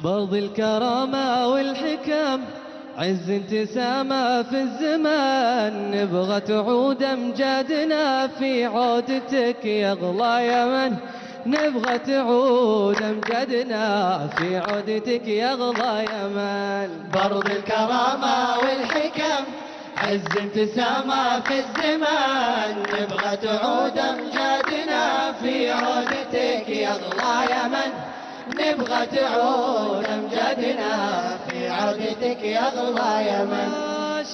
برض الكرامة والحكم، عز انتسامة في الزمان، نبغى تعود أمجادنا في عودتك يا أغلى يمن، نبغى تعود أمجادنا في عودتك يا أغلى يمن. برض الكرامة والحكم، عز انتسامة في الزمان، نبغى تعود أمجادنا في عودتك يا أغلى يمن، نبغى تعود أمجادنا في عودتك يا أغلى يمن.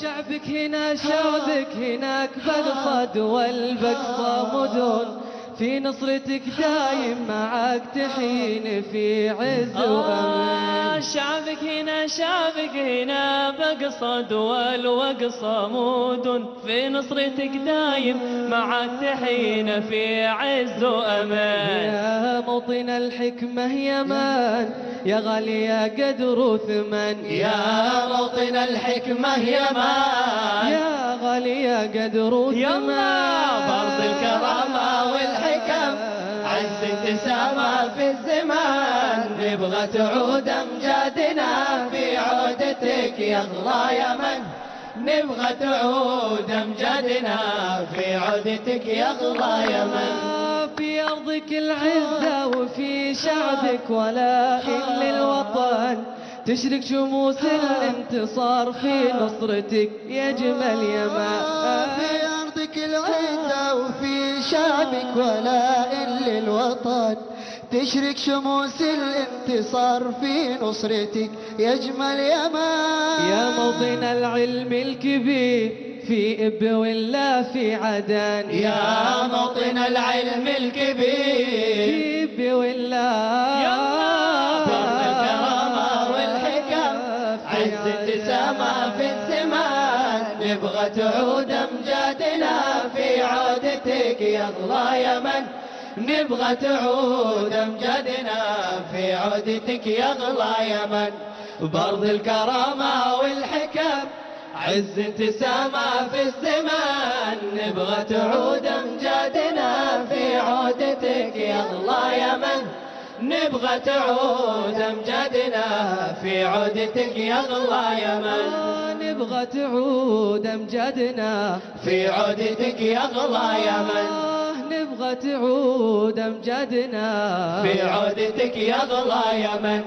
شعبك هنا شعبك هناك، بقصد والبقصة مدن، في نصرتك دايم معك تحين في عز وأمان. شعبك هنا شعبك هنا، بقصد والوقصة مدن، في نصرتك دايم معك تحين في عز وأمان. يا موطن الحكمة يمان، يا غالية قدر وثمن، يا موطن الحكمة يمان، يا غالية قدر وثمن. برض الكرامة والحكم، عز انتسامة في الزمان، نبغى تعود أمجادنا في عودتك يا أغلى يمن، نبغى تعود أمجادنا في عودتك يا أغلى يمن. في أرضك العزة وفي شعبك ولاء للوطن، تشرق شموس الانتصار في نصرتك يا جمل يمن. في أرضك العزة وفي شعبك ولاء للوطن، تشرق شموس الانتصار في نصرتك يا جمل يمن. يا موطن العلم الكبير في إب ولا في عدن، يا موطن العلم الكبير في إب ولا برض الكرامة والحكم، عز انتسامة في الزمان، نبغى تعود أمجادنا في عودتك يا أغلى يمن، نبغى تعود أمجادنا في عودتك يا أغلى يمن. برض الكرامة والحكم، عز انتسامة في الزمان، نبغى تعود أمجادنا في عودتك يا أغلى يمن، نبغى تعود أمجادنا في عودتك يا أغلى يمن، نبغى تعود أمجادنا في عودتك يا أغلى يمن، نبغى تعود أمجادنا في عودتك يا أغلى يمن.